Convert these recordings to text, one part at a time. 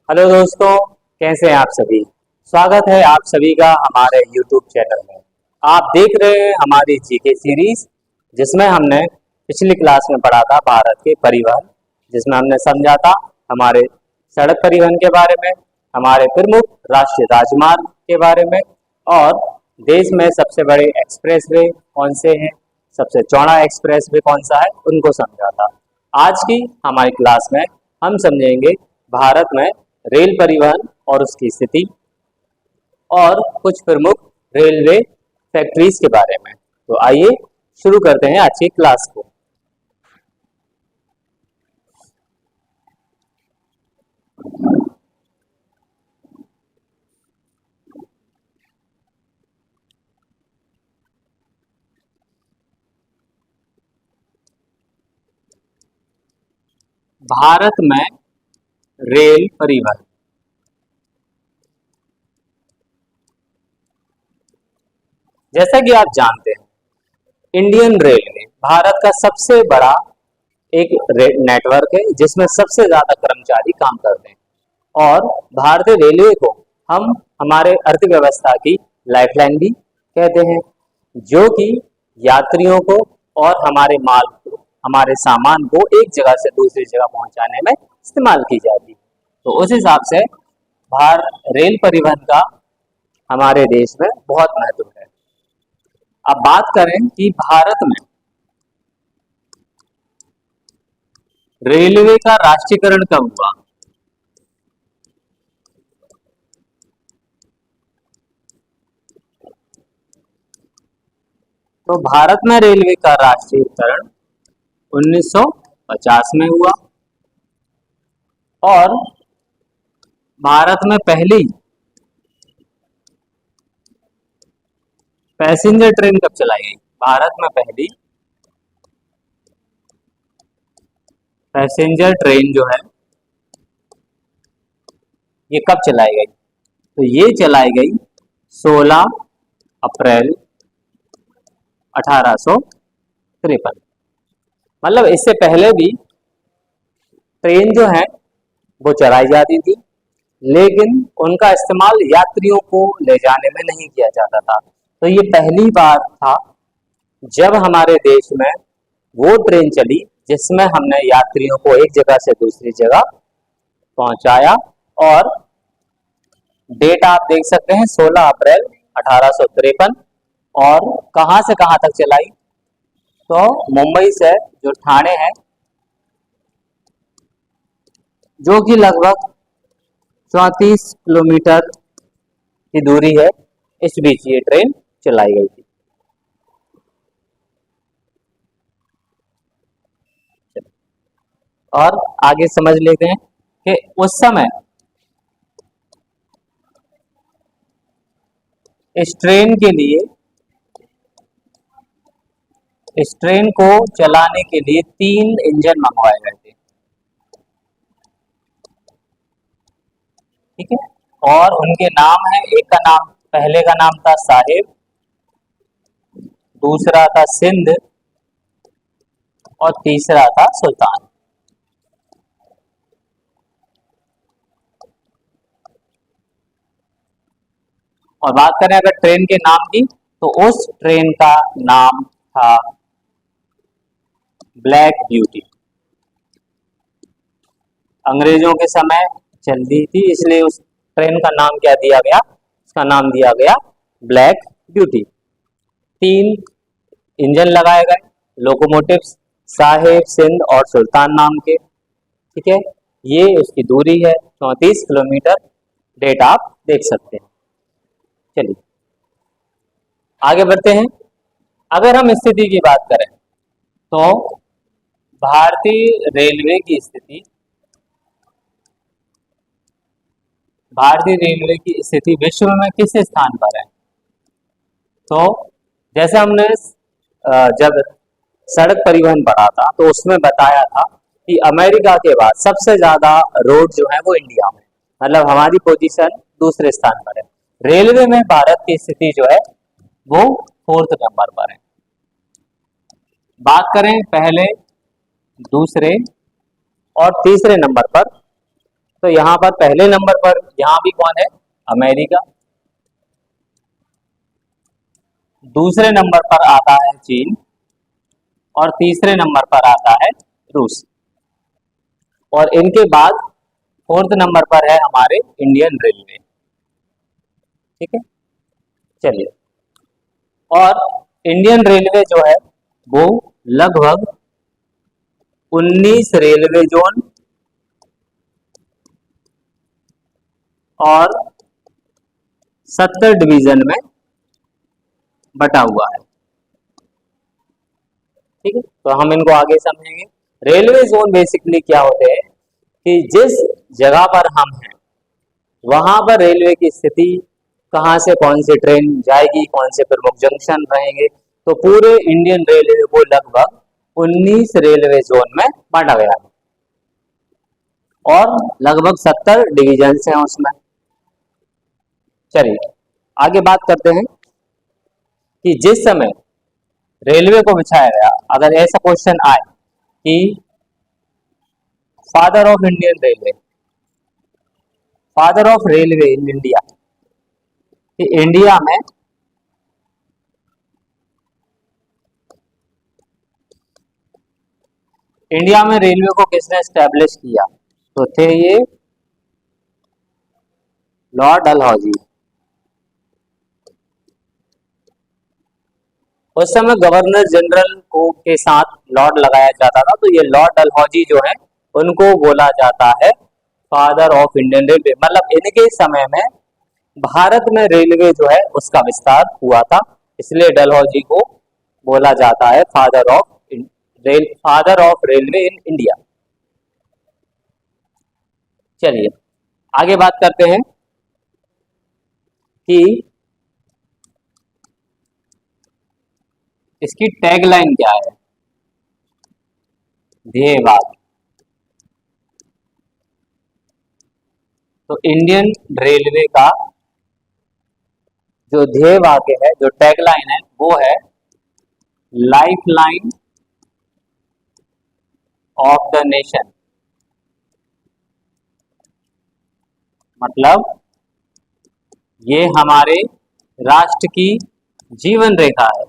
Hello दोस्तों, कैसे हैं आप सभी। स्वागत है आप सभी का हमारे YouTube चैनल में। आप देख रहे हैं हमारी जीके सीरीज, जिसमें हमने पिछली क्लास में पढ़ा था भारत के परिवहन, जिसमें हमने समझा था हमारे सड़क परिवहन के बारे में, हमारे प्रमुख राष्ट्रीय राजमार्ग के बारे में, और देश में सबसे बड़े एक्सप्रेसवे कौन से हैं, सबसे चौड़ा एक्सप्रेसवे कौन सा है, उनको समझा था। आज की हमारी क्लास में हम समझेंगे भारत में रेल परिवहन और उसकी स्थिति और कुछ प्रमुख रेलवे फैक्ट्रीज के बारे में। तो आइए शुरू करते हैं आज की क्लास को। भारत में रेल परिवहन, जैसा कि आप जानते हैं इंडियन रेलवे भारत का सबसे बड़ा एक नेटवर्क है, जिसमें सबसे ज्यादा कर्मचारी काम करते हैं। और भारतीय रेलवे को हम हमारे अर्थव्यवस्था की लाइफलाइन भी कहते हैं, जो कि यात्रियों को और हमारे माल को, हमारे सामान को एक जगह से दूसरी जगह पहुंचाने में इस्तेमाल की जाती है। तो उस हिसाब से रेल परिवहन का हमारे देश में बहुत महत्व है। अब बात करें कि भारत में रेलवे का राष्ट्रीयकरण कब हुआ। तो भारत में रेलवे का राष्ट्रीयकरण 1950 में हुआ। और भारत में पहली पैसेंजर ट्रेन कब चलाई गई। भारत में पहली पैसेंजर ट्रेन जो है ये कब चलाई गई। तो ये चलाई गई 16 अप्रैल 1853। मतलब इससे पहले भी ट्रेन जो है वो चलाई जाती थी, लेकिन उनका इस्तेमाल यात्रियों को ले जाने में नहीं किया जाता था। तो ये पहली बार था जब हमारे देश में वो ट्रेन चली जिसमें हमने यात्रियों को एक जगह से दूसरी जगह पहुंचाया। और डेट आप देख सकते हैं 16 अप्रैल 1853। और कहां से कहां तक चलाई। तो मुंबई से जो ठाणे है, जो कि लगभग 34 किलोमीटर की दूरी है, इस बीच ये ट्रेन चलाई गई थी। और आगे समझ लेते हैं कि उस समय इस ट्रेन के लिए, इस ट्रेन को चलाने के लिए 3 इंजन मंगवाए गए थे। ठीक है। और उनके नाम है, एक का नाम, पहले का नाम था साहिब, दूसरा था सिंध और तीसरा था सुल्तान। और बात करें अगर ट्रेन के नाम की, तो उस ट्रेन का नाम था ब्लैक ब्यूटी। अंग्रेजों के समय चलती थी, इसलिए उस ट्रेन का नाम क्या दिया गया, उसका नाम दिया गया ब्लैक ब्यूटी। 3 इंजन लगाए गए, लोकोमोटिव्स, साहिब, सिंध और सुल्तान नाम के। ठीक है। ये उसकी दूरी है 34 किलोमीटर। डेट आप देख सकते हैं। चलिए आगे बढ़ते हैं। अगर हम स्थिति की बात करें तो भारतीय रेलवे की स्थिति, भारतीय रेलवे की स्थिति विश्व में किस स्थान पर है। तो जैसे हमने जब सड़क परिवहन पढ़ा था तो उसमें बताया था कि अमेरिका के बाद सबसे ज्यादा रोड जो है वो इंडिया में, मतलब हमारी पोजीशन दूसरे स्थान पर है। रेलवे में भारत की स्थिति जो है वो 4th नंबर पर है। बात करें पहले, दूसरे और तीसरे नंबर पर तो यहाँ पर पहले नंबर पर यहाँ भी कौन है, अमेरिका। दूसरे नंबर पर आता है चीन और तीसरे नंबर पर आता है रूस। और इनके बाद फोर्थ नंबर पर है हमारे इंडियन रेलवे। ठीक है, चलिए। और इंडियन रेलवे जो है वो लगभग 19 रेलवे जोन और 70 डिवीजन में बटा हुआ है। ठीक है, तो हम इनको आगे समझेंगे। रेलवे जोन बेसिकली क्या होते हैं कि जिस जगह पर हम हैं वहां पर रेलवे की स्थिति, कहाँ से कौन सी ट्रेन जाएगी, कौन से प्रमुख जंक्शन रहेंगे, तो पूरे इंडियन रेलवे को लगभग 19 रेलवे जोन में बांटा गया है और लगभग 70 डिवीजन हैं उसमें। चलिए आगे बात करते हैं कि जिस समय रेलवे को बिछाया गया, अगर ऐसा क्वेश्चन आए कि father of Indian railway, father of railway in India, कि इंडिया में रेलवे को किसने एस्टेब्लिश किया, तो थे ये लॉर्ड डलहौजी। उस समय गवर्नर जनरल को के साथ लॉर्ड लगाया जाता था, तो ये लॉर्ड डलहौजी जो है उनको बोला जाता है फादर ऑफ इंडियन रेलवे। मतलब इनके समय में भारत में रेलवे जो है उसका विस्तार हुआ था, इसलिए डलहौजी को बोला जाता है father of railway in India. चलिए आगे बात करते हैं कि इसकी टैगलाइन क्या है, ध्येयवाद। तो इंडियन रेलवे का जो ध्येय वाक्य है, जो टैगलाइन है, वो है life line of the nation. मतलब ये हमारे राष्ट्र की जीवन रेखा है।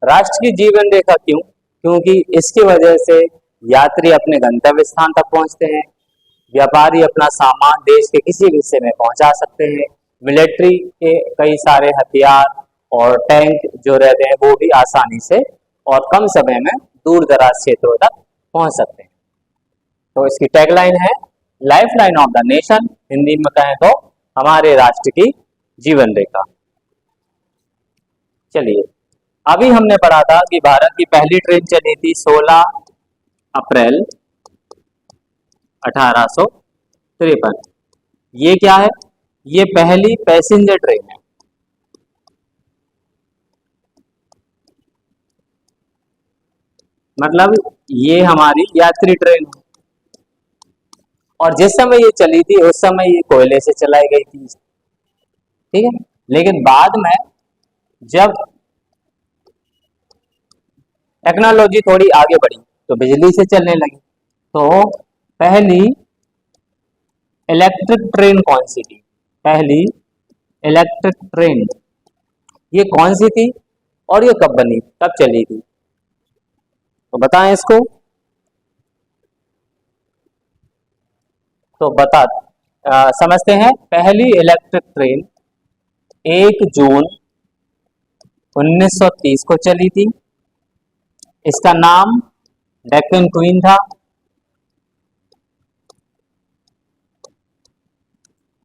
राष्ट्र की जीवन रेखा क्यों? क्योंकि इसकी वजह से यात्री अपने गंतव्य स्थान तक पहुंचते हैं, व्यापारी अपना सामान देश के किसी भी हिस्से में पहुंचा सकते हैं, मिलिट्री के कई सारे हथियार और टैंक जो रहते हैं वो भी आसानी से और कम समय में दूर दराज क्षेत्रों तक पहुंच सकते हैं। तो इसकी टैगलाइन है life line of the nation, Hindi में कहें तो हमारे राष्ट्र की जीवन रेखा। चलिए, अभी हमने पढ़ा था कि भारत की पहली ट्रेन चली थी 16 अप्रैल 1853। ये क्या है? ये पहली पैसेंजर ट्रेन है। मतलब ये हमारी यात्री ट्रेन है। और जिस समय ये चली थी उस समय ये कोयले से चलाई गई थी। ठीक है, लेकिन बाद में जब टेक्नोलॉजी थोड़ी आगे बढ़ी तो बिजली से चलने लगी। तो पहली इलेक्ट्रिक ट्रेन कौन सी थी? पहली इलेक्ट्रिक ट्रेन ये कौन सी थी और ये कब बनी, कब चली थी? तो बताएं इसको। तो समझते हैं। पहली इलेक्ट्रिक ट्रेन 1 जून 1930 को चली थी। इसका नाम डेक्कन क्वीन था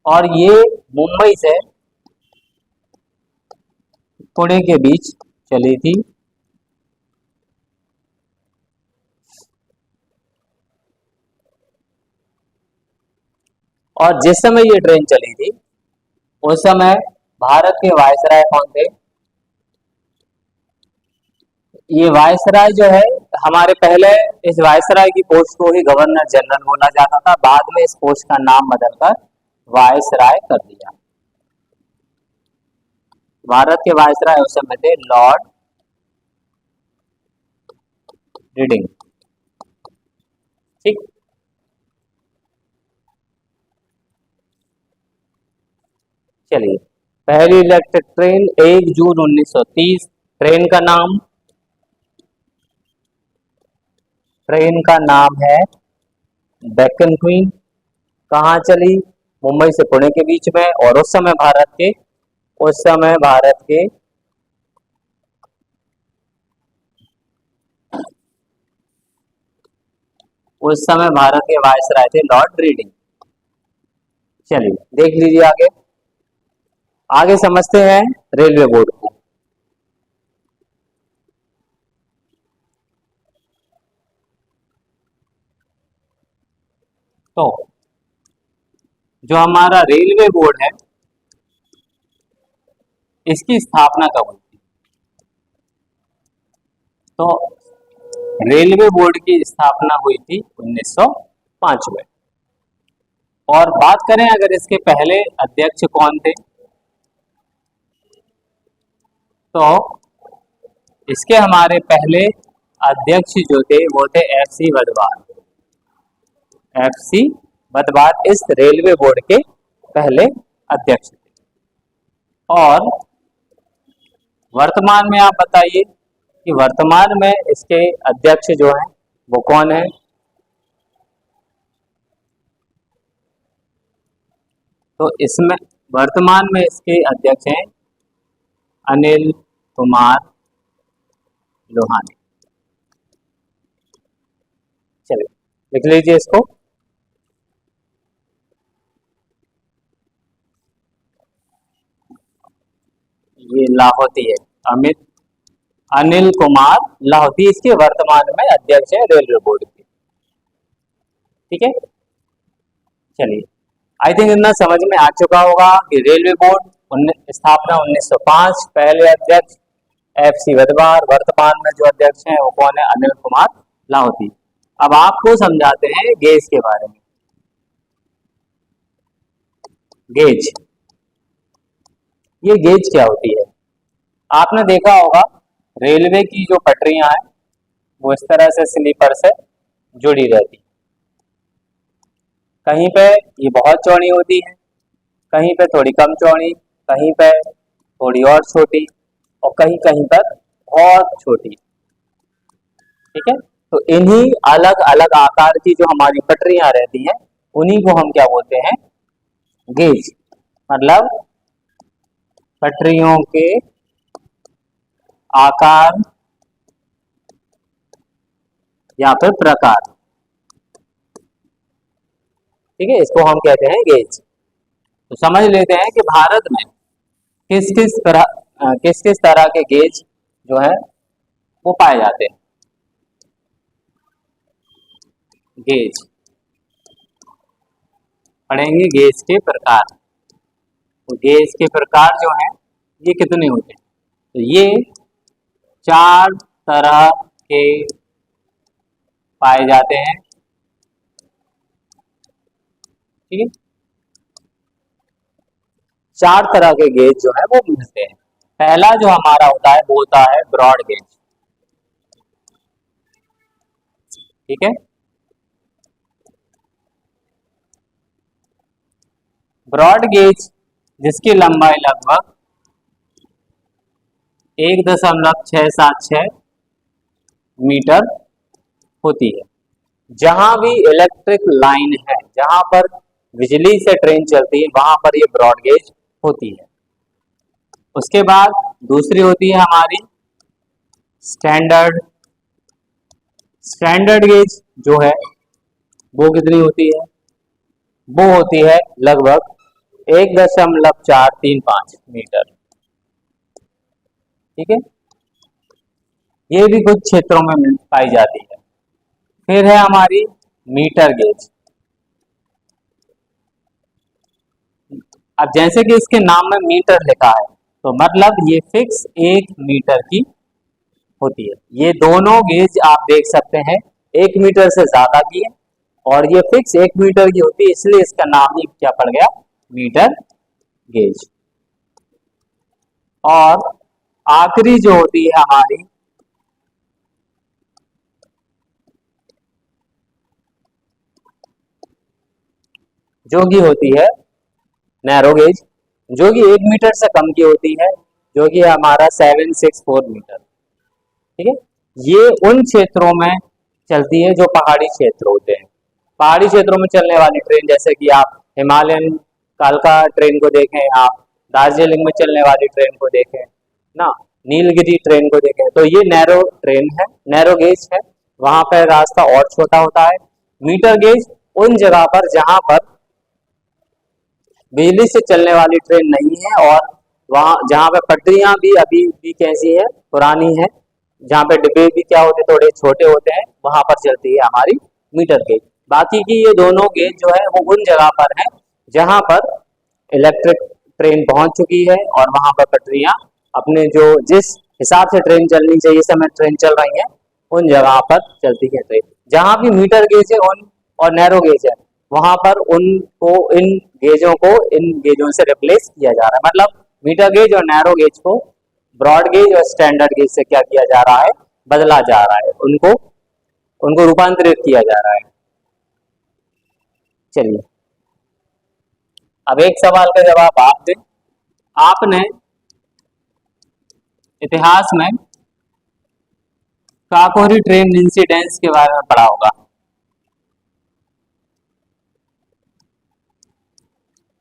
और ये मुंबई से पुणे के बीच चली थी। और जिस समय ये ट्रेन चली थी उस समय भारत के वायसराय कौन थे? ये वायसराय जो है हमारे पहले इस वायसराय की पोस्ट को ही गवर्नर जनरल बोला जाता था, बाद में इस पोस्ट का नाम बदलकर वायसराय कर दिया। भारत के वायसराय उस समय थे लॉर्ड रीडिंग। ठीक। चलिए, पहली इलेक्ट्रिक ट्रेन 1 जून 1930। ट्रेन का नाम, ट्रेन का नाम है डेक्कन क्वीन। कहाँ चली? मुंबई से पुणे के बीच में। और उस समय भारत के वायसराय थे लॉर्ड रीडिंग। चलिए देख लीजिए आगे। आगे समझते हैं रेलवे बोर्ड को। तो जो हमारा रेलवे बोर्ड है, इसकी स्थापना कब हुई थी? तो रेलवे बोर्ड की स्थापना हुई थी 1905 में। और बात करें अगर इसके पहले अध्यक्ष कौन थे, तो इसके हमारे पहले अध्यक्ष जो थे वो थे FC वधवार। FC वधवार इस रेलवे बोर्ड के पहले अध्यक्ष थे। और वर्तमान में आप बताइए कि वर्तमान में इसके अध्यक्ष जो हैं वो कौन है? तो इसमें वर्तमान में इसके अध्यक्ष हैं अनिल कुमार लोहानी। चलिए लिख लीजिए इसको। ये लाहौती है, अनिल कुमार लाहौती इसके वर्तमान में अध्यक्ष है रेलवे बोर्ड के। ठीक है। चलिए, आई थिंक इतना समझ में आ चुका होगा कि रेलवे बोर्ड स्थापना 1905, पहले अध्यक्ष FC वधवार, वर्तमान में जो अध्यक्ष हैं वो कौन है? अनिल कुमार लाहौती। अब आपको समझाते हैं गेज के बारे में। गेज, ये गेज क्या होती है? आपने देखा होगा रेलवे की जो पटरियां हैं वो इस तरह से स्लीपर से जुड़ी रहती है। कहीं पे ये बहुत चौड़ी होती है, कहीं पे थोड़ी कम चौड़ी, कहीं पे थोड़ी और छोटी, और कहीं कहीं पर बहुत छोटी। ठीक है। तो इन्हीं अलग अलग आकार की जो हमारी पटरियां रहती हैं उन्हीं को हम क्या बोलते हैं? गेज। मतलब पटरियों के आकार या फिर प्रकार। ठीक है, इसको हम कहते हैं गेज। तो समझ लेते हैं कि भारत में किस किस तरह के गेज जो है वो पाए जाते हैं। गेज पढ़ेंगे, गेज के प्रकार। तो गेज के प्रकार जो हैं ये कितने होते हैं? तो ये 4 तरह के पाए जाते हैं। ठीक है, 4 तरह के गेज जो है वो मिलते हैं। पहला जो हमारा होता है वो होता है ब्रॉड गेज। ठीक है, ब्रॉड गेज जिसकी लंबाई लगभग 1.676 मीटर होती है। जहां भी इलेक्ट्रिक लाइन है, जहां पर बिजली से ट्रेन चलती है, वहां पर ये ब्रॉड गेज होती है। उसके बाद दूसरी होती है हमारी स्टैंडर्ड। स्टैंडर्ड गेज जो है वो कितनी होती है? वो होती है लगभग 1.435 मीटर। ठीक है, ये भी कुछ क्षेत्रों में पाई जाती है। फिर है हमारी मीटर गेज। अब जैसे कि इसके नाम में मीटर लिखा है तो मतलब ये फिक्स 1 मीटर की होती है। ये दोनों गेज आप देख सकते हैं 1 मीटर से ज्यादा की है, और ये फिक्स 1 मीटर की होती है, इसलिए इसका नाम ही क्या पड़ गया? Metre gauge. और आखिरी जो होती है हमारी जो कि होती है नैरो गेज, जो कि 1 मीटर से कम की होती है, जो कि हमारा 764 मीटर। ठीक है, ये उन क्षेत्रों में चलती है जो पहाड़ी क्षेत्र होते हैं। पहाड़ी क्षेत्रों में चलने वाली ट्रेन, जैसे कि आप हिमालयन कालका ट्रेन को देखें, आप दार्जिलिंग में चलने वाली ट्रेन को देखें ना, नीलगिरी ट्रेन को देखें, तो ये नैरो ट्रेन है, नैरो गेज है। वहां पर रास्ता और छोटा होता है। मीटर गेज उन जगह पर जहां पर बिजली से चलने वाली ट्रेन नहीं है, और वहां जहां पे पटरियां भी अभी भी कैसी है, पुरानी है, जहाँ पे डिब्बे भी क्या होते हैं, थोड़े छोटे होते हैं, वहां पर चलती है हमारी मीटर गेज। बाकी की ये दोनों गेज जो है वो उन जगह पर है जहां पर इलेक्ट्रिक ट्रेन पहुंच चुकी है, और वहां पर पटरियां अपने जो जिस हिसाब से ट्रेन चलनी चाहिए, समय ट्रेन चल रही है, उन जगह पर चलती है ट्रेन। जहां भी मीटर गेज है उन और नैरो गेज है, वहां पर उनको इन गेजों से रिप्लेस किया जा रहा है। मतलब मीटर गेज और नैरो गेज को ब्रॉड गेज और स्टैंडर्ड गेज से क्या किया जा रहा है, बदला जा रहा है, उनको उनको रूपांतरित किया जा रहा है। चलिए, अब एक सवाल का जवाब आप दें। आपने इतिहास में काकोरी ट्रेन इंसिडेंस के बारे में पढ़ा होगा,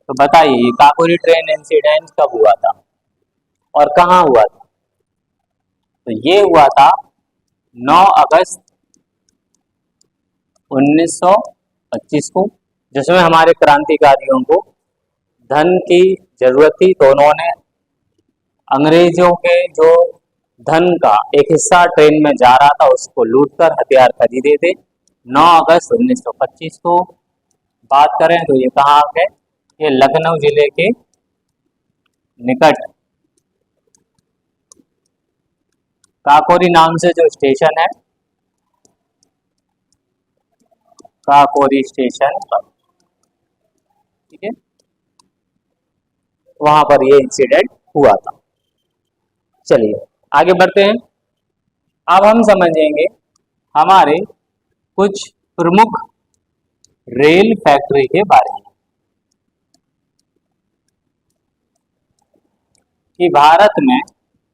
तो बताइए ये काकोरी ट्रेन इंसिडेंट कब हुआ था और कहाँ हुआ था? तो ये हुआ था 9 अगस्त 1925 को, जिसमें हमारे क्रांतिकारियों को धन की जरूरत थी, तो उन्होंने अंग्रेजों के जो धन का एक हिस्सा ट्रेन में जा रहा था उसको लूटकर हथियार खरीदे थे। 9 अगस्त 1925 को बात करें तो ये कहाँ है, ये लखनऊ जिले के निकट काकोरी नाम से जो स्टेशन है, काकोरी स्टेशन, ठीक है, वहां पर ये इंसिडेंट हुआ था। चलिए आगे बढ़ते हैं। अब हम समझेंगे हमारे कुछ प्रमुख रेल फैक्ट्री के बारे में, कि भारत में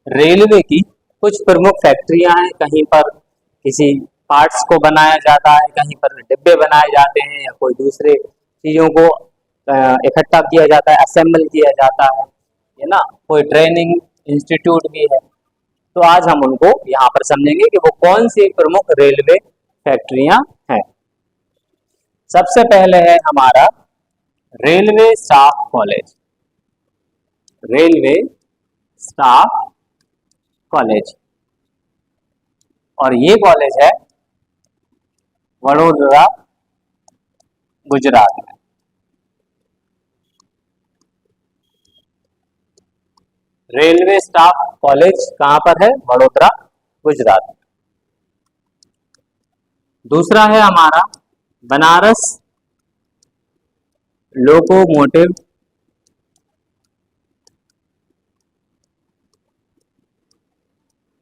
रेलवे की कुछ प्रमुख फैक्ट्रियां हैं। कहीं पर किसी पार्ट्स को बनाया जाता है, कहीं पर डिब्बे बनाए जाते हैं, या कोई दूसरे चीजों को इकट्ठा किया जाता है, असेंबल किया जाता है ना। कोई ट्रेनिंग इंस्टीट्यूट भी है। तो आज हम उनको यहाँ पर समझेंगे कि वो कौन सी प्रमुख रेलवे फैक्ट्रियां हैं। सबसे पहले है हमारा railway staff college, railway staff college, और ये कॉलेज है वडोदरा, गुजरात में। रेलवे स्टाफ कॉलेज कहां पर है? वडोदरा, गुजरात में। दूसरा है हमारा बनारस लोकोमोटिव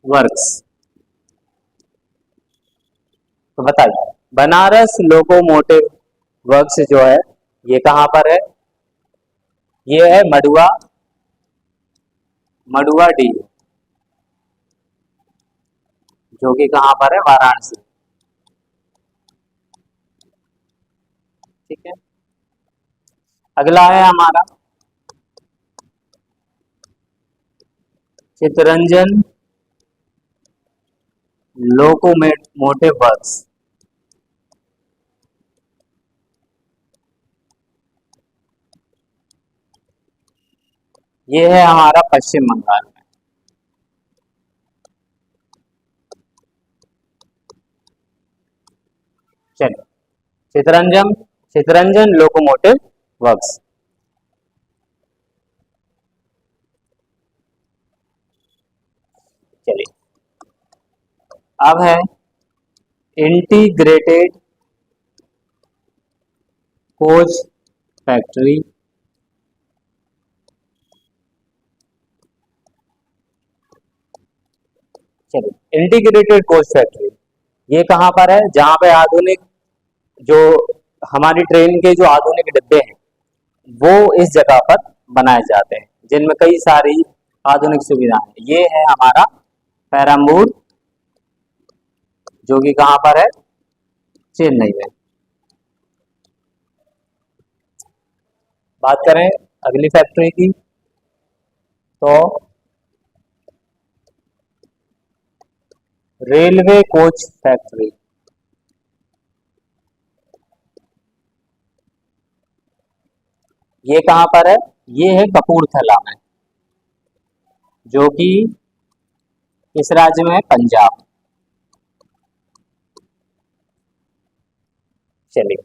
वर्क्स। तो बताइए बनारस लोकोमोटिव वर्क्स जो है ये कहां पर है? ये है मडुआ, मडुआ डी, जो कि कहां पर है? वाराणसी। ठीक है, अगला है हमारा चितरंजन लोकोमोटिव वर्क्स। ये है हमारा पश्चिम बंगाल में। चलिए, चितरंजन लोकोमोटिव वर्क्स। चलिए, अब है इंटीग्रेटेड कोच फैक्ट्री। चलिए, इंटीग्रेटेड कोच फैक्ट्री ये कहां पर है? जहां पे आधुनिक जो हमारी ट्रेन के जो आधुनिक डिब्बे हैं वो इस जगह पर बनाए जाते हैं, जिनमें कई सारी आधुनिक सुविधाएं हैं। ये है हमारा पेरम्बूर, जो कि कहाँ पर है, चेन्नई में। बात करें अगली फैक्ट्री की, तो रेलवे कोच फैक्ट्री। ये कहाँ पर है, ये है कपूरथला में, जो कि किस राज्य में है, पंजाब। चलिए,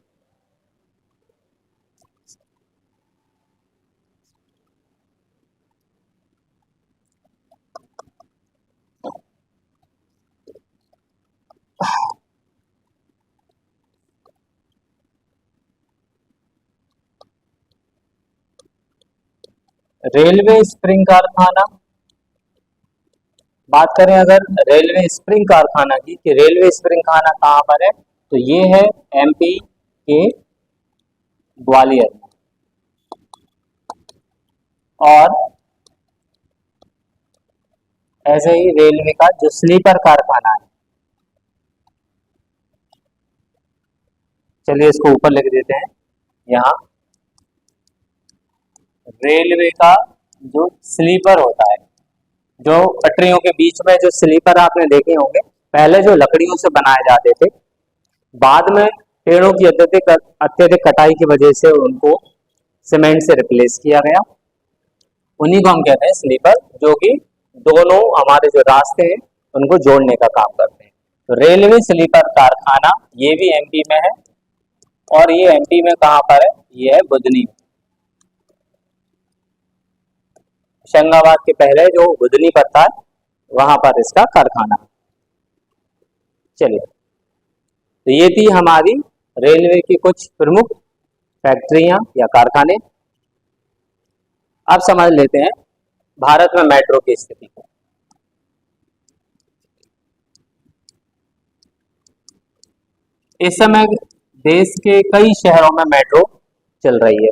रेलवे स्प्रिंग कारखाना। बात करें अगर रेलवे स्प्रिंग कारखाना की, कि रेलवे स्प्रिंग कारखाना कहाँ पर है, तो ये है एमपी के ग्वालियर में। और ऐसे ही रेलवे का जो स्लीपर कारखाना है, चलिए इसको ऊपर लिख देते हैं यहाँ। रेलवे का जो स्लीपर होता है, जो पटरियों के बीच में जो स्लीपर आपने देखे होंगे, पहले जो लकड़ियों से बनाए जाते थे, बाद में पेड़ों की अत्यधिक कटाई की वजह से उनको सीमेंट से रिप्लेस किया गया। उन्हीं को हम कहते हैं स्लीपर, जो कि दोनों हमारे जो रास्ते हैं उनको जोड़ने का काम करते हैं। तो रेलवे स्लीपर कारखाना ये भी एमपी में है, और ये एमपी में कहाँ पर है, ये है बुधनी। होशंगाबाद के पहले जो बुधनी पड़ता है, वहां पर इसका कारखाना। चलिए, तो ये थी हमारी रेलवे की कुछ प्रमुख फैक्ट्रियां या कारखाने। अब समझ लेते हैं भारत में मेट्रो की स्थिति को। इस समय देश के कई शहरों में मेट्रो चल रही है,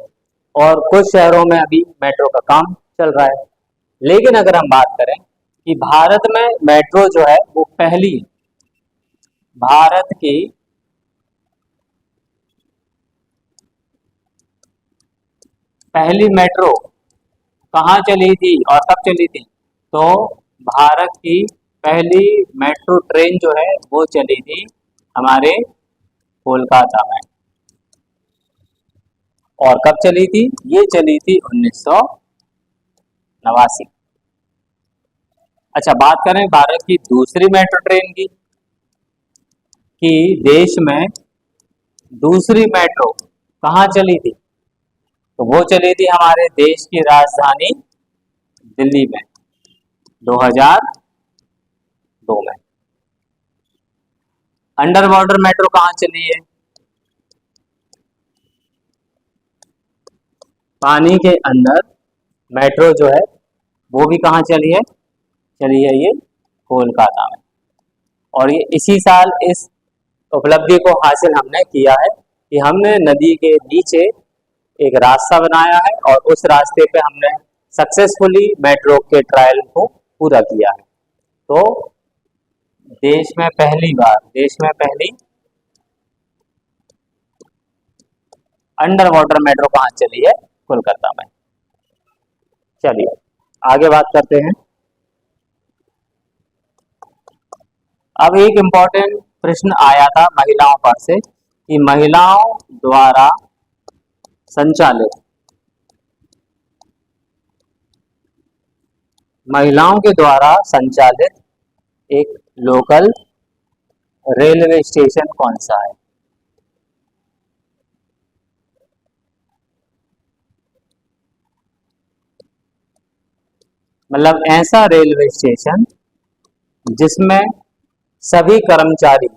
और कुछ शहरों में अभी मेट्रो का काम चल रहा है। लेकिन अगर हम बात करें कि भारत में मेट्रो जो है वो भारत की पहली मेट्रो कहाँ चली थी और कब चली थी, तो भारत की पहली मेट्रो ट्रेन जो है वो चली थी हमारे कोलकाता में। और कब चली थी, ये चली थी 1989। अच्छा, बात करें भारत की दूसरी मेट्रो ट्रेन की, कि देश में दूसरी मेट्रो कहाँ चली थी, तो वो चली थी हमारे देश की राजधानी दिल्ली में 2002 में। अंडर वाटर मेट्रो कहाँ चली है, पानी के अंदर मेट्रो जो है वो भी कहाँ चली है, ये कोलकाता में। और ये इसी साल इस उपलब्धि को हासिल हमने किया है कि हमने नदी के नीचे एक रास्ता बनाया है, और उस रास्ते पे हमने सक्सेसफुली मेट्रो के ट्रायल को पूरा किया है। तो देश में पहली अंडर वाटर मेट्रो कहाँ चली है, कोलकाता में। चलिए आगे बात करते हैं। अब एक इम्पोर्टेंट प्रश्न आया था महिलाओं पर से, कि महिलाओं के द्वारा संचालित एक लोकल रेलवे स्टेशन कौन सा है। मतलब ऐसा रेलवे स्टेशन जिसमें सभी कर्मचारी,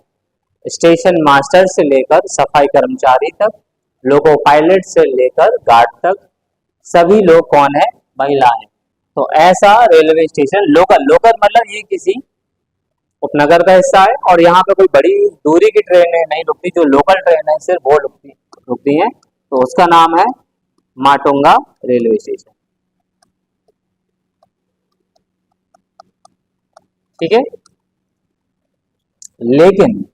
स्टेशन मास्टर से लेकर सफाई कर्मचारी तक, लोको पायलट से लेकर गार्ड तक, सभी लोग कौन है, महिलाएं। तो ऐसा रेलवे स्टेशन लोकल मतलब ये किसी उपनगर का हिस्सा है, और यहाँ पे कोई बड़ी दूरी की ट्रेनें नहीं रुकती, जो लोकल ट्रेन है सिर्फ वो रुकती हैं, तो उसका नाम है माटुंगा रेलवे स्टेशन। ठीक है, लेकिन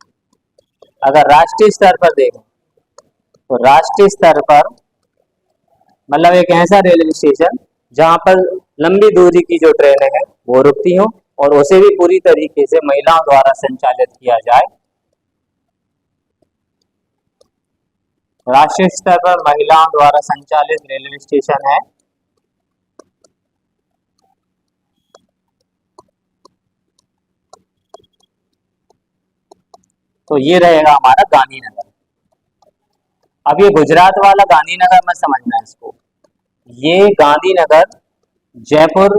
अगर राष्ट्रीय स्तर पर देखें तो राष्ट्रीय स्तर पर मतलब एक ऐसा रेलवे स्टेशन जहां पर लंबी दूरी की जो ट्रेनें हैं वो रुकती हों और उसे भी पूरी तरीके से महिलाओं द्वारा संचालित किया जाए। राष्ट्रीय स्तर पर महिलाओं द्वारा संचालित रेलवे स्टेशन है तो ये रहेगा हमारा गांधीनगर। अब ये गुजरात वाला गांधीनगर में समझना है इसको, ये गांधीनगर जयपुर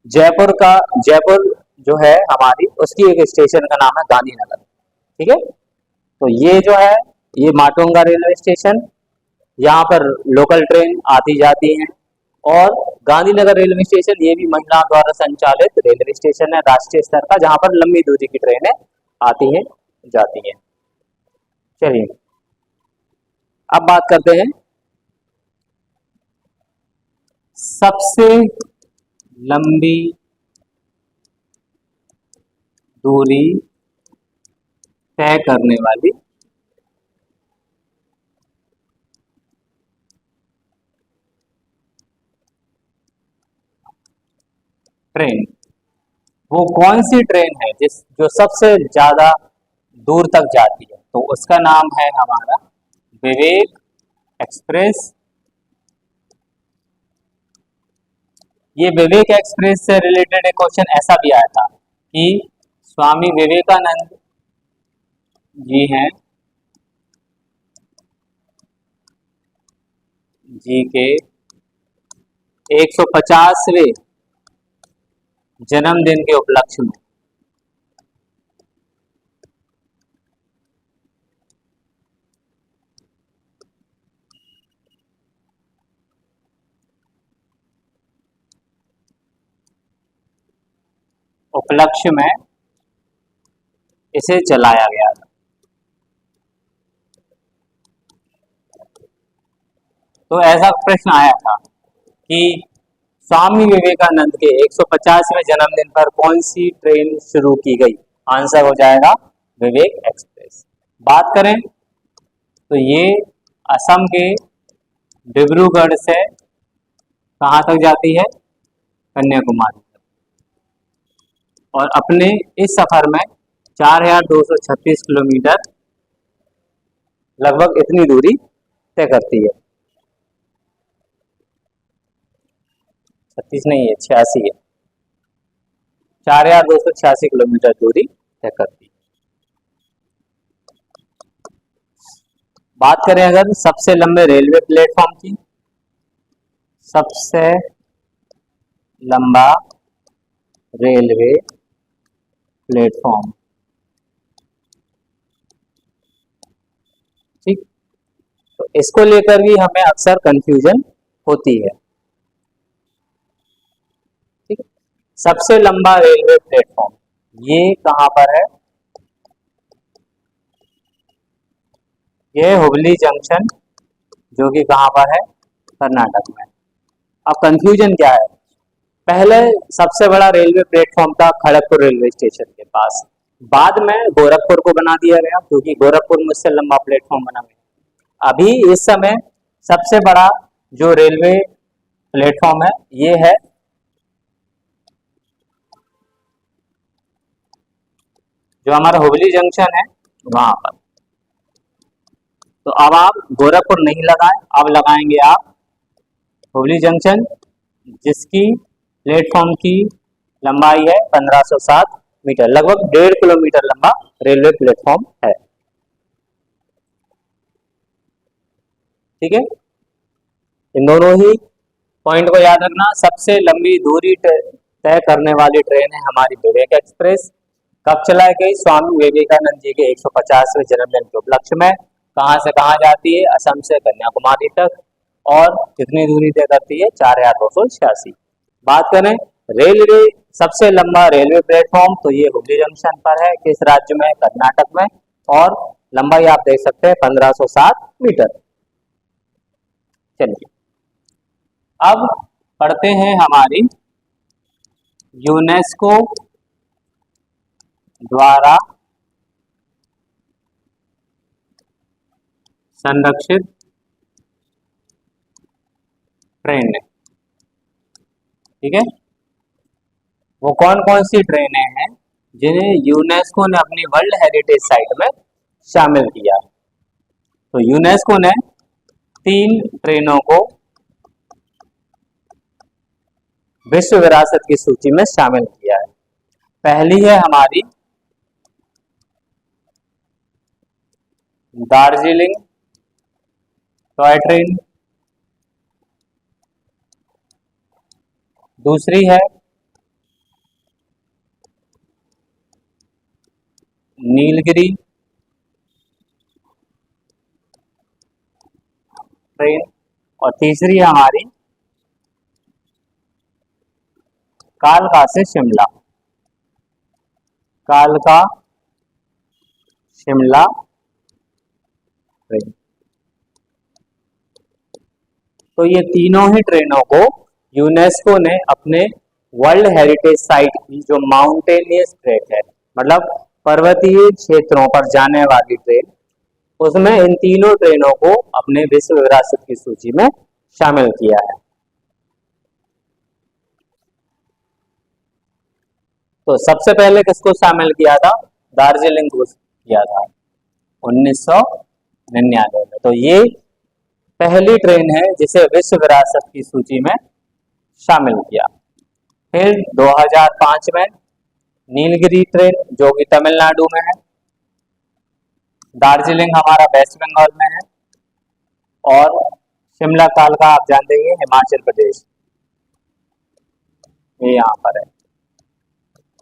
जयपुर जो है हमारी उसकी एक स्टेशन का नाम है गांधीनगर। ठीक है, तो ये जो है ये माटुंगा रेलवे स्टेशन, यहाँ पर लोकल ट्रेन आती जाती हैं और गांधीनगर रेलवे स्टेशन ये भी महिलाओं द्वारा संचालित रेलवे स्टेशन है राष्ट्रीय स्तर का, जहां पर लंबी दूरी की ट्रेनें आती हैं जाती हैं। चलिए अब बात करते हैं सबसे लंबी दूरी तय करने वाली ट्रेन। वो कौन सी ट्रेन है जो सबसे ज्यादा दूर तक जाती है, तो उसका नाम है हमारा विवेक एक्सप्रेस। ये विवेक एक्सप्रेस से रिलेटेड एक क्वेश्चन ऐसा भी आया था कि स्वामी विवेकानंद जी हैं जी के 150वें जन्मदिन के उपलक्ष्य में इसे चलाया गया था। तो ऐसा प्रश्न आया था कि स्वामी विवेकानंद के 150वें जन्मदिन पर कौन सी ट्रेन शुरू की गई, आंसर हो जाएगा विवेक एक्सप्रेस। बात करें तो ये असम के डिब्रूगढ़ से कहाँ तक जाती है, कन्याकुमारी तक, और अपने इस सफर में 4236 किलोमीटर लगभग इतनी दूरी तय करती है। 36 नहीं है, 86 है, 4286 किलोमीटर दूरी तय करती है। बात करें अगर सबसे लंबे रेलवे प्लेटफॉर्म की, सबसे लंबा रेलवे प्लेटफॉर्म, ठीक, तो इसको लेकर भी हमें अक्सर कंफ्यूजन होती है। ठीक, सबसे लंबा रेलवे प्लेटफॉर्म ये कहां पर है, ये हुबली जंक्शन, जो कि कहां पर है, कर्नाटक में। अब कंफ्यूजन क्या है, पहले सबसे बड़ा रेलवे प्लेटफॉर्म था खड़गपुर रेलवे स्टेशन के पास, बाद में गोरखपुर को बना दिया गया क्योंकि गोरखपुर में उससे लंबा प्लेटफॉर्म बना गया। अभी इस समय सबसे बड़ा जो रेलवे प्लेटफॉर्म है ये है जो हमारा हुबली जंक्शन है वहां पर। तो अब आप गोरखपुर नहीं लगाएं, अब लगाएंगे आप हुबली जंक्शन, जिसकी प्लेटफॉर्म की लंबाई है 1507 मीटर, लगभग 1.5 किलोमीटर लंबा रेलवे प्लेटफॉर्म है। ठीक है, इन दोनों ही पॉइंट को याद रखना। सबसे लंबी दूरी तय करने वाली ट्रेन है हमारी विवेक एक्सप्रेस। कब चलाई गई, स्वामी विवेकानंद जी के 150वें जन्मदिन के उपलक्ष्य में। कहां से कहां जाती है, असम से कन्याकुमारी तक, और कितनी दूरी तय करती है, 4286। बात करें रेलवे सबसे लंबा रेलवे प्लेटफॉर्म, तो ये हुबली जंक्शन पर है, किस राज्य में, कर्नाटक में, और लंबाई आप देख सकते हैं 1507 मीटर। चलिए अब पढ़ते हैं हमारी यूनेस्को द्वारा संरक्षित ट्रेन। ठीक है, वो कौन कौन सी ट्रेनें हैं जिन्हें यूनेस्को ने अपनी वर्ल्ड हेरिटेज साइट में शामिल किया। तो यूनेस्को ने 3 ट्रेनों को विश्व विरासत की सूची में शामिल किया है। पहली है हमारी दार्जिलिंग टॉय ट्रेन, दूसरी है नीलगिरी ट्रेन और तीसरी है हमारी कालका से शिमला, कालका शिमला ट्रेन। तो ये तीनों ही ट्रेनों को यूनेस्को ने अपने वर्ल्ड हेरिटेज साइट की जो माउंटेनियस ट्रैक है, मतलब पर्वतीय क्षेत्रों पर जाने वाली ट्रेन, उसमें इन तीनों ट्रेनों को अपने विश्व विरासत की सूची में शामिल किया है। तो सबसे पहले किसको शामिल किया था? दार्जिलिंग को किया था 1999 में। तो ये पहली ट्रेन है जिसे विश्व विरासत की सूची में शामिल किया। फिर 2005 में नीलगिरी ट्रेन जो कि तमिलनाडु में है, दार्जिलिंग हमारा वेस्ट बंगाल में है और शिमला कालका आप जानते हैं हिमाचल प्रदेश, ये यहाँ पर है।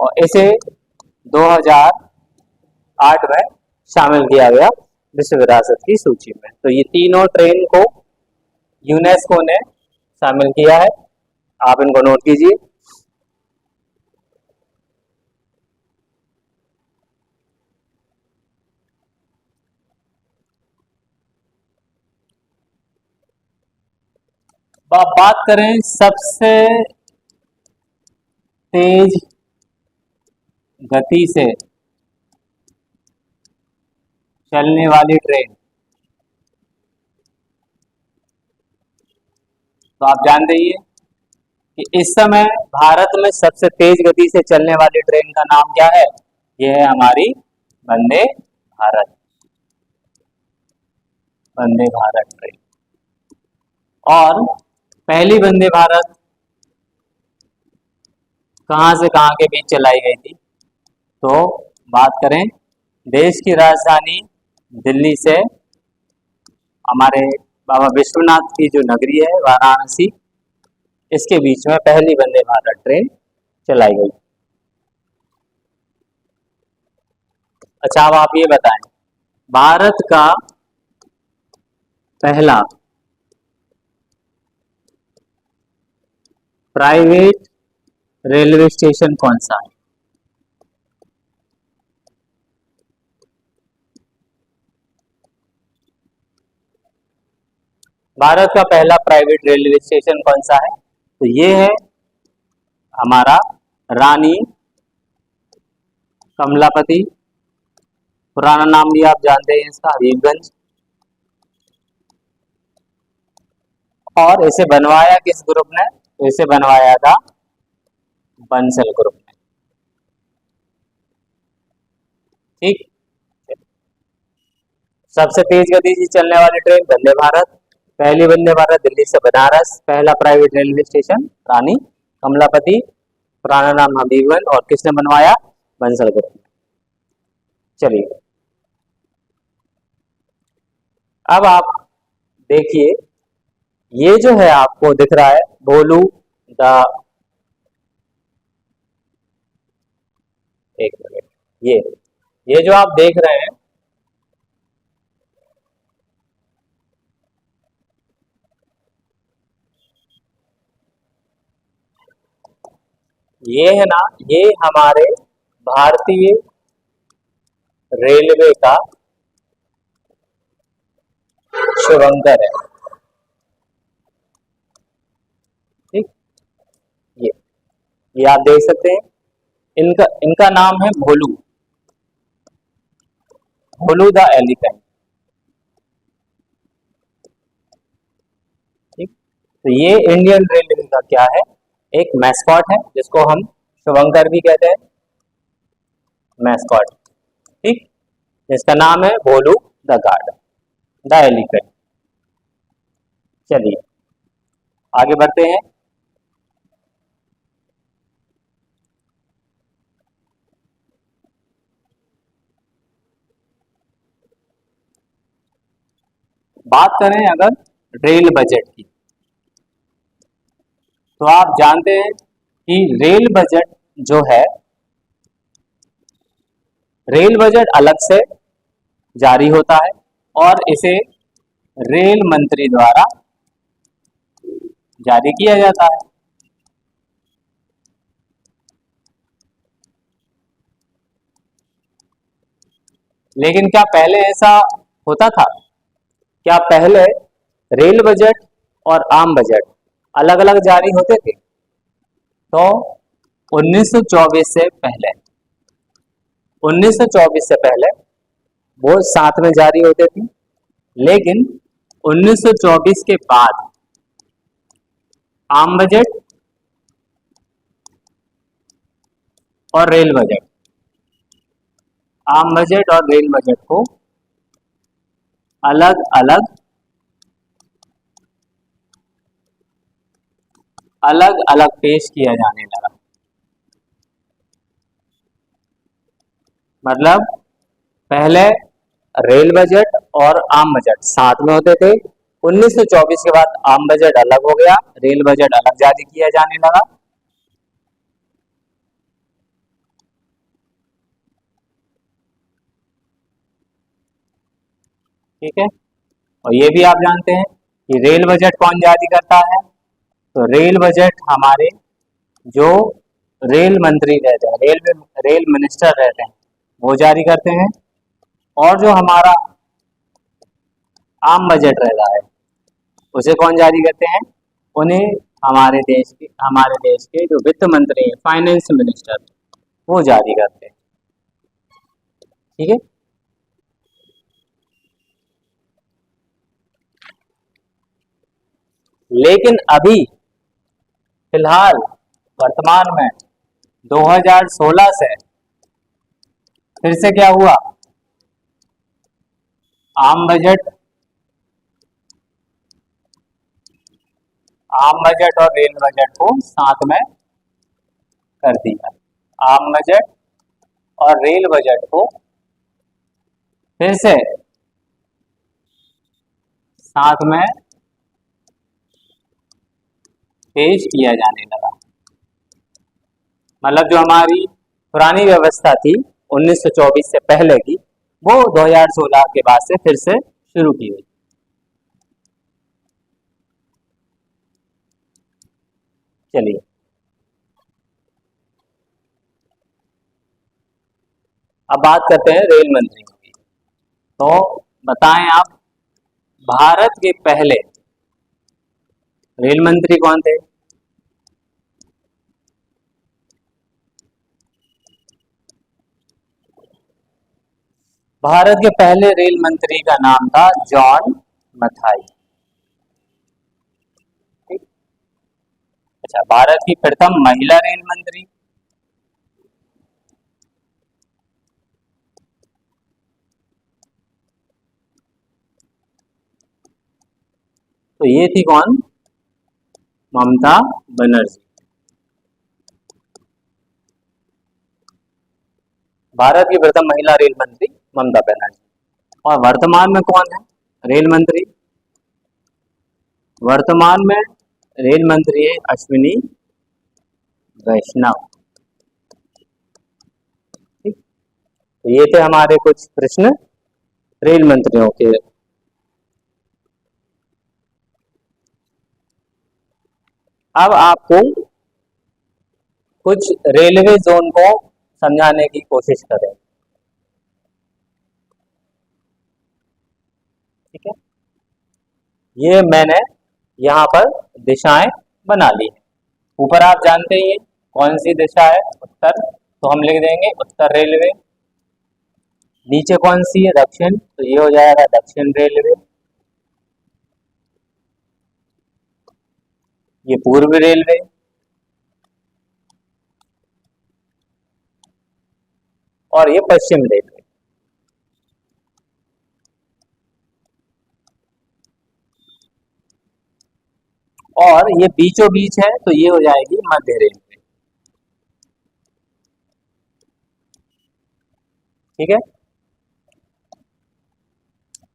और इसे 2008 में शामिल किया गया विश्व विरासत की सूची में। तो ये तीनों ट्रेन को यूनेस्को ने शामिल किया है, आप इनको नोट कीजिए। अब बात करें सबसे तेज गति से चलने वाली ट्रेन, तो आप जानते ही हैं कि इस समय भारत में सबसे तेज गति से चलने वाली ट्रेन का नाम क्या है? यह है हमारी वंदे भारत, वंदे भारत ट्रेन। और पहली वंदे भारत कहां से कहां के बीच चलाई गई थी? तो बात करें देश की राजधानी दिल्ली से हमारे बाबा विश्वनाथ की जो नगरी है वाराणसी, इसके बीच में पहली वंदे भारत ट्रेन चलाई गई। अच्छा, अब आप ये बताएं, भारत का पहला प्राइवेट रेलवे स्टेशन कौन सा है? भारत का पहला प्राइवेट रेलवे स्टेशन कौन सा है? तो ये है हमारा रानी कमलापति, पुराना नाम भी आप जानते हैं इसका हबीबगंज। और इसे बनवाया किस ग्रुप ने? तो इसे बनवाया था बंसल ग्रुप ने। ठीक, सबसे तेज गति से चलने वाली ट्रेन वंदे भारत, पहली वंदे भारत दिल्ली से बनारस, पहला प्राइवेट रेलवे स्टेशन रानी कमलापति, पुराना नाम हबीबगंज, और किसने बनवाया? बंसल ग्रुप ने। चलिए अब आप देखिए, ये जो है आपको दिख रहा है भोलू द, एक मिनट, ये जो आप देख रहे हैं ये है ना, ये हमारे भारतीय रेलवे का शुभंकर है। ये आप देख सकते हैं। इनका इनका नाम है भोलू, भोलू द एलिफेंट। ठीक, तो ये इंडियन रेलवे का क्या है, एक मैस्कॉट है, जिसको हम शुभंकर भी कहते हैं, मैस्कॉट। ठीक, जिसका नाम है भोलू द गार्ड, द एलिफेंट। चलिए आगे बढ़ते हैं। बात करें अगर रेल बजट की, तो आप जानते हैं कि रेल बजट जो है, रेल बजट अलग से जारी होता है और इसे रेल मंत्री द्वारा जारी किया जाता है। लेकिन क्या पहले ऐसा होता था? क्या पहले रेल बजट और आम बजट अलग अलग जारी होते थे? तो 1924 से पहले, 1924 से पहले वो साथ में जारी होते थे। लेकिन 1924 के बाद आम बजट और रेल बजट, आम बजट और रेल बजट को अलग अलग अलग अलग पेश किया जाने लगा। मतलब पहले रेल बजट और आम बजट साथ में होते थे, 1924 के बाद आम बजट अलग हो गया, रेल बजट अलग जारी किया जाने लगा। ठीक है, और ये भी आप जानते हैं कि रेल बजट कौन जारी करता है? तो रेल बजट हमारे जो रेल मंत्री रहते हैं, रेल मिनिस्टर रहते हैं, वो जारी करते हैं। और जो हमारा आम बजट रहता है, उसे कौन जारी करते हैं? उन्हें हमारे देश के जो वित्त मंत्री हैं, फाइनेंस मिनिस्टर, वो जारी करते हैं। ठीक है, लेकिन अभी फिलहाल वर्तमान में 2016 से फिर से क्या हुआ, आम बजट और रेल बजट को साथ में कर दिया। आम बजट और रेल बजट को फिर से साथ में पेश किया जाने लगा। मतलब जो हमारी पुरानी व्यवस्था थी 1924 से पहले की, वो 2016 के बाद से फिर से शुरू की गई। चलिए अब बात करते हैं रेल मंत्री की। तो बताएं आप, भारत के पहले रेल मंत्री कौन थे? भारत के पहले रेल मंत्री का नाम था जॉन मथाई। ठीक? अच्छा, भारत की प्रथम महिला रेल मंत्री? तो ये थी कौन? ममता बनर्जी। भारत की प्रथम महिला रेल मंत्री ममता बनर्जी। और वर्तमान में कौन है रेल मंत्री? वर्तमान में रेल मंत्री है अश्विनी वैष्णव। ठीक, तो ये थे हमारे कुछ प्रश्न रेल मंत्रियों के। अब आपको कुछ रेलवे जोन को समझाने की कोशिश करें। ठीक है, ये मैंने यहाँ पर दिशाएं बना ली हैं। ऊपर आप जानते ही हैं कौन सी दिशा है? उत्तर, तो हम लिख देंगे उत्तर रेलवे। नीचे कौन सी है? दक्षिण, तो ये हो जाएगा दक्षिण रेलवे। ये पूर्व रेलवे, और ये पश्चिम रेलवे। और ये बीचों बीच है, तो ये हो जाएगी मध्य रेलवे। ठीक है,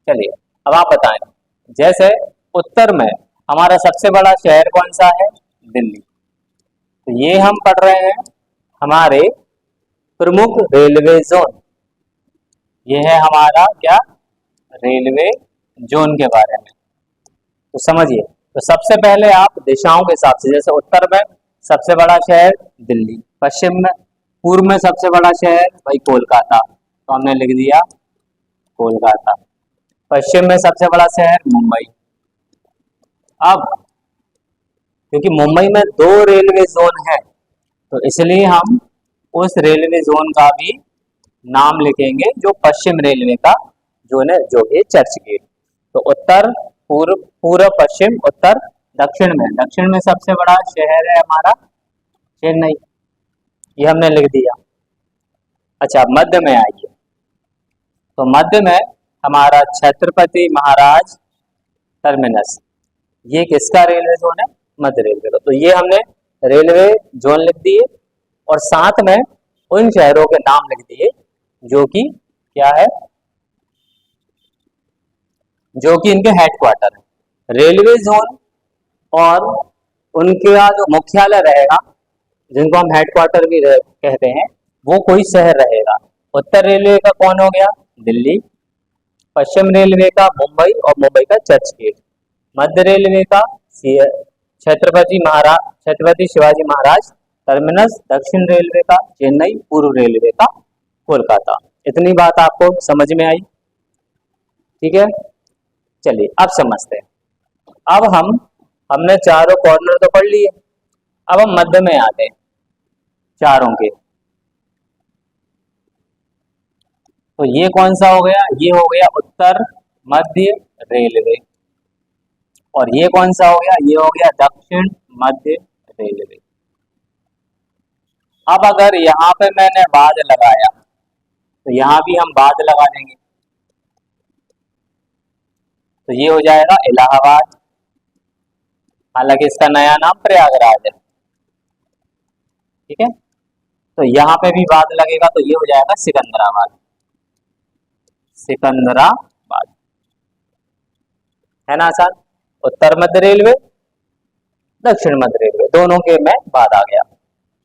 चलिए अब आप बताएं। जैसे उत्तर में हमारा सबसे बड़ा शहर कौन सा है? दिल्ली। तो ये हम पढ़ रहे हैं हमारे प्रमुख रेलवे जोन। ये है हमारा क्या? रेलवे जोन के बारे में। तो समझिए, तो सबसे पहले आप दिशाओं के हिसाब से, जैसे उत्तर में सबसे बड़ा शहर दिल्ली, पश्चिम में पूर्व में सबसे बड़ा शहर भाई कोलकाता, तो हमने लिख दिया कोलकाता। पश्चिम में सबसे बड़ा शहर मुंबई। अब क्योंकि मुंबई में 2 रेलवे जोन है, तो इसलिए हम उस रेलवे जोन का भी नाम लिखेंगे जो पश्चिम रेलवे का जोन है, जो है चर्च गेट। तो उत्तर, पूर्व, पूर्व, पश्चिम, उत्तर, दक्षिण में सबसे बड़ा शहर है हमारा चेन्नई, ये हमने लिख दिया। अच्छा, मध्य में आइए। तो मध्य में हमारा छत्रपति महाराज टर्मिनस, ये किसका रेलवे जोन है? मध्य रेलवे का। तो ये हमने रेलवे जोन लिख दिए, और साथ में उन शहरों के नाम लिख दिए जो कि क्या है, जो कि इनके हेडक्वार्टर है। रेलवे जोन और उनका जो मुख्यालय रहेगा, जिनको हम हेडक्वार्टर भी कहते हैं, वो कोई शहर रहेगा। उत्तर रेलवे का कौन हो गया? दिल्ली। पश्चिम रेलवे का मुंबई, और मुंबई का चर्च गेट। मध्य रेलवे का छत्रपति शिवाजी महाराज टर्मिनस। दक्षिण रेलवे का चेन्नई। पूर्व रेलवे का कोलकाता। इतनी बात आपको समझ में आई? ठीक है, चलिए अब समझते हैं। अब हमने चारों कॉर्नर तो पढ़ लिए, अब हम मध्य में आते हैं चारों के। तो ये कौन सा हो गया? ये हो गया उत्तर मध्य रेलवे। और ये कौन सा हो गया? ये हो गया दक्षिण मध्य रेलवे। अब अगर यहाँ पे मैंने बाद लगाया, तो यहाँ भी हम बाद लगा देंगे, तो ये हो जाएगा इलाहाबाद। हालांकि इसका नया नाम प्रयागराज है। ठीक है, तो यहाँ पे भी बाद लगेगा, तो ये हो जाएगा सिकंदराबाद। सिकंदराबाद है ना आसान? उत्तर मध्य रेलवे, दक्षिण मध्य रेलवे, दोनों के में बाद आ गया।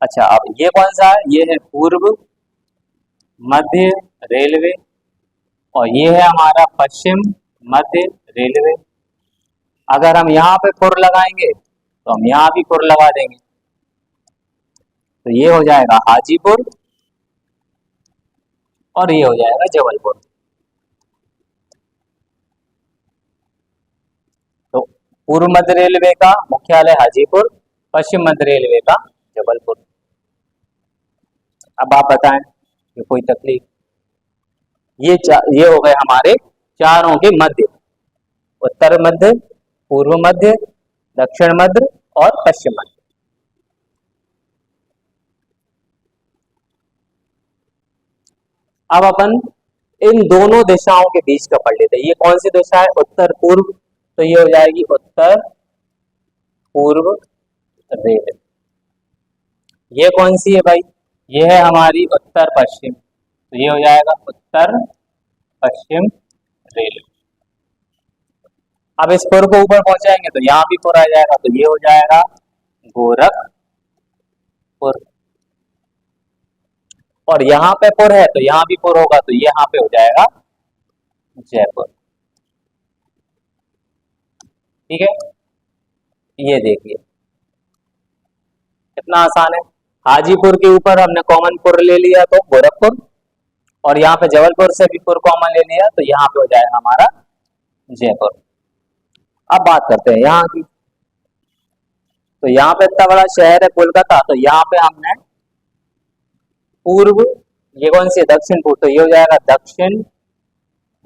अच्छा, अब ये कौन सा है? ये है पूर्व मध्य रेलवे, और ये है हमारा पश्चिम मध्य रेलवे। अगर हम यहाँ पे पुर लगाएंगे, तो हम यहाँ भी पुर लगा देंगे, तो ये हो जाएगा हाजीपुर, और ये हो जाएगा जबलपुर। तो पूर्व मध्य रेलवे का मुख्यालय हाजीपुर, पश्चिम मध्य रेलवे का जबलपुर। अब आप बताएं कि कोई तकलीफ? ये हो गए हमारे चारों के मध्य, उत्तर मध्य, पूर्व मध्य, दक्षिण मध्य और पश्चिम मध्य। अब अपन इन दोनों दिशाओं के बीच का पढ़ लेते हैं। ये कौन सी दिशा है? उत्तर पूर्व, तो ये हो जाएगी उत्तर पूर्व रेलवे। ये कौन सी है भाई? ये है हमारी उत्तर पश्चिम, तो ये हो जाएगा उत्तर पश्चिम रेलवे। अब इस पुर को ऊपर पहुंचाएंगे तो यहाँ भी पुर आ जाएगा, तो ये हो जाएगा गोरखपुर। और यहाँ पे पुर है, तो यहाँ भी पुर होगा, तो यहाँ पे हो जाएगा जयपुर। ठीक है, ये देखिए कितना आसान है। हाजीपुर के ऊपर हमने कॉमन पुर ले लिया तो गोरखपुर, और यहाँ पे जबलपुर से भी पुर कॉमन ले लिया, तो यहाँ पे हो जाएगा हमारा जयपुर। अब बात करते हैं यहाँ की। तो यहाँ पे इतना बड़ा शहर है कोलकाता, तो यहाँ पे हमने पूर्व, ये कौन सी है, दक्षिण पूर्व, तो ये हो जाएगा दक्षिण,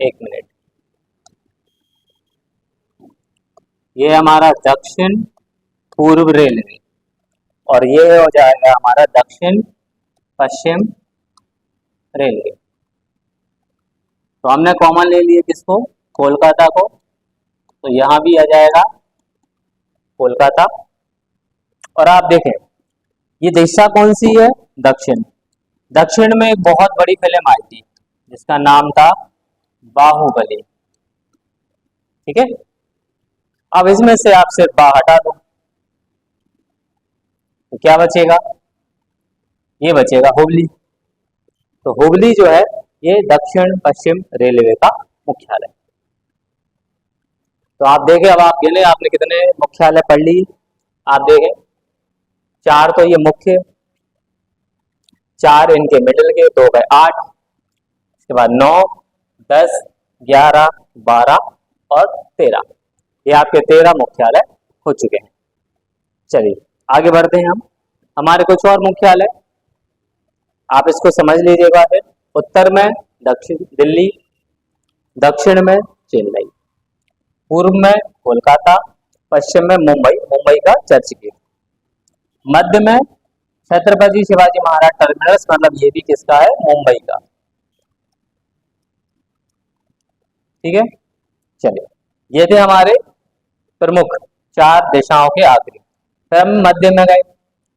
एक मिनट, ये हमारा दक्षिण पूर्व रेलवे, और ये हो जाएगा हमारा दक्षिण पश्चिम रेलवे। तो हमने कॉमन ले लिए किसको, कोलकाता को, तो यहाँ भी आ जाएगा कोलकाता। और आप देखें ये दिशा कौन सी है, दक्षिण। दक्षिण में एक बहुत बड़ी फिल्म आई थी जिसका नाम था बाहुबली, ठीक है। अब इसमें से आप सिर्फ बा हटा दो तो क्या बचेगा, ये बचेगा हुबली। तो हुबली जो है ये दक्षिण पश्चिम रेलवे का मुख्यालय। तो आप देखें, अब आप गिने आपने कितने मुख्यालय पढ़ लिए, आप देखें 4 तो ये मुख्य, 4 इनके मिडिल के, 2 गए 8, इसके बाद 9, 10, 11, 12 और 13, ये आपके 13 मुख्यालय हो चुके हैं। चलिए आगे बढ़ते हैं हम, हमारे कुछ और मुख्यालय आप इसको समझ लीजिएगा। फिर उत्तर में दक्षिण दिल्ली, दक्षिण में चेन्नई, पूर्व में कोलकाता, पश्चिम में मुंबई, मुंबई का चर्च गेट, मध्य में छत्रपति शिवाजी महाराज टर्मिनस, मतलब ये भी किसका है, मुंबई का, ठीक है। चलिए ये थे हमारे प्रमुख 4 दिशाओं के आखिरी। फिर हम मध्य में गए,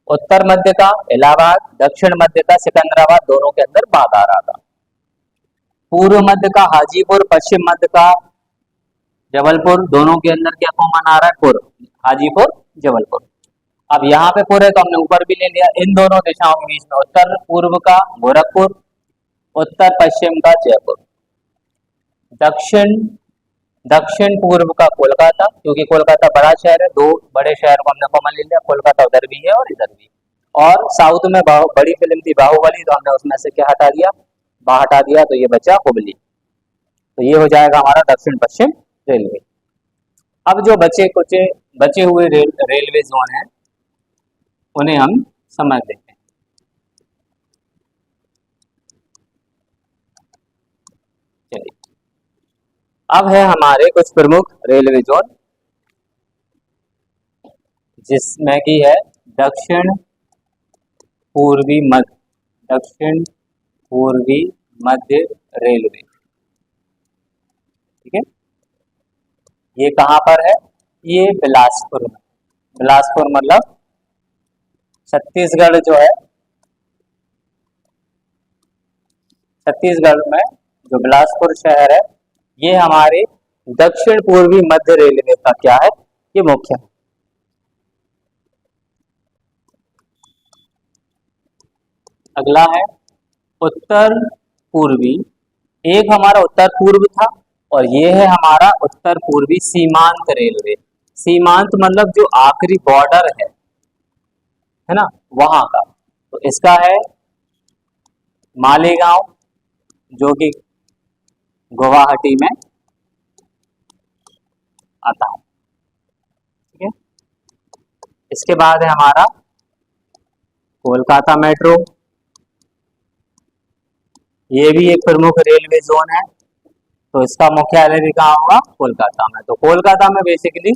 उत्तर मध्य का इलाहाबाद, दक्षिण मध्य का सिकंदराबाद, दोनों के अंदर बाध आ रहा था। पूर्व मध्य का हाजीपुर, पश्चिम मध्य का जबलपुर, दोनों के अंदर क्या कॉमन आ रहा है, पूर्व, हाजीपुर जबलपुर। अब यहाँ पे पूरे तो हमने ऊपर भी ले लिया, इन दोनों दिशाओं के बीच में उत्तर पूर्व का गोरखपुर, उत्तर पश्चिम का जयपुर, दक्षिण दक्षिण पूर्व का कोलकाता, क्योंकि कोलकाता बड़ा शहर है, 2 बड़े शहर को हमने कॉमन ले लिया, कोलकाता उधर भी है और इधर भी। और साउथ में बड़ी फिल्म थी बाहुबली, तो हमने उसमें से क्या हटा दिया, बा हटा दिया, तो ये बचा हुबली। तो ये हो जाएगा हमारा दक्षिण पश्चिम रेलवे। अब जो बचे हुए रेलवे जोन है उन्हें हम समझ लेते हैं। चलिए अब है हमारे कुछ प्रमुख रेलवे जोन, जिसमें की है दक्षिण पूर्वी मध्य, दक्षिण पूर्वी मध्य रेलवे, ठीक है। ये कहाँ पर है, ये बिलासपुर में, बिलासपुर मतलब छत्तीसगढ़ जो है, छत्तीसगढ़ में जो बिलासपुर शहर है ये हमारे दक्षिण पूर्वी मध्य रेलवे का क्या है, ये मुख्य है। अगला है उत्तर पूर्वी, एक हमारा उत्तर पूर्व था और ये है हमारा उत्तर पूर्वी सीमांत रेलवे। सीमांत मतलब जो आखिरी बॉर्डर है ना, वहां का। तो इसका है मालेगांव, जो कि गुवाहाटी में आता है, ठीक है। इसके बाद है हमारा कोलकाता मेट्रो, ये भी एक प्रमुख रेलवे जोन है, तो इसका मुख्यालय भी कहाँ होगा, कोलकाता में। तो कोलकाता में बेसिकली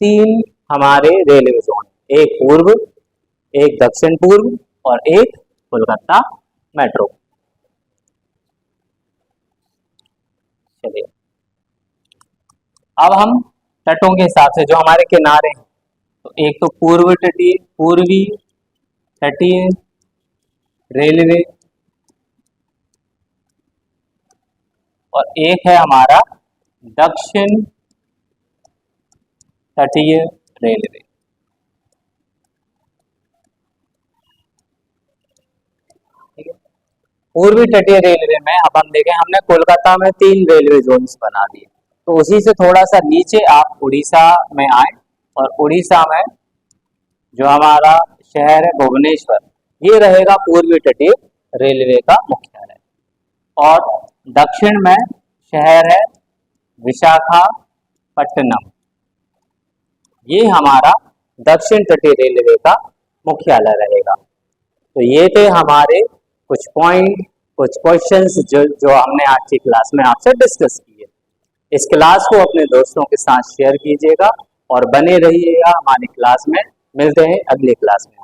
3 हमारे रेलवे जोन, एक पूर्व, एक दक्षिण पूर्व और एक कोलकाता मेट्रो। चलिए अब हम तटों के हिसाब से जो हमारे किनारे हैं, तो एक तो पूर्वी तटीय रेलवे और एक है हमारा दक्षिण तटीय रेलवे। ठीक है, पूर्वी तटीय रेलवे में अब हम देखें, हमने कोलकाता में 3 रेलवे जोन्स बना दिए, तो उसी से थोड़ा सा नीचे आप उड़ीसा में आए, और उड़ीसा में जो हमारा शहर है भुवनेश्वर, ये रहेगा पूर्वी तटीय रेलवे का मुख्यालय। और दक्षिण में शहर है विशाखापट्टनम, ये हमारा दक्षिण तटीय रेलवे का मुख्यालय रहेगा। तो ये थे हमारे कुछ पॉइंट, कुछ क्वेश्चंस जो हमने आज की क्लास में आपसे डिस्कस किए। इस क्लास को अपने दोस्तों के साथ शेयर कीजिएगा और बने रहिएगा हमारी क्लास में। मिलते हैं अगली क्लास में।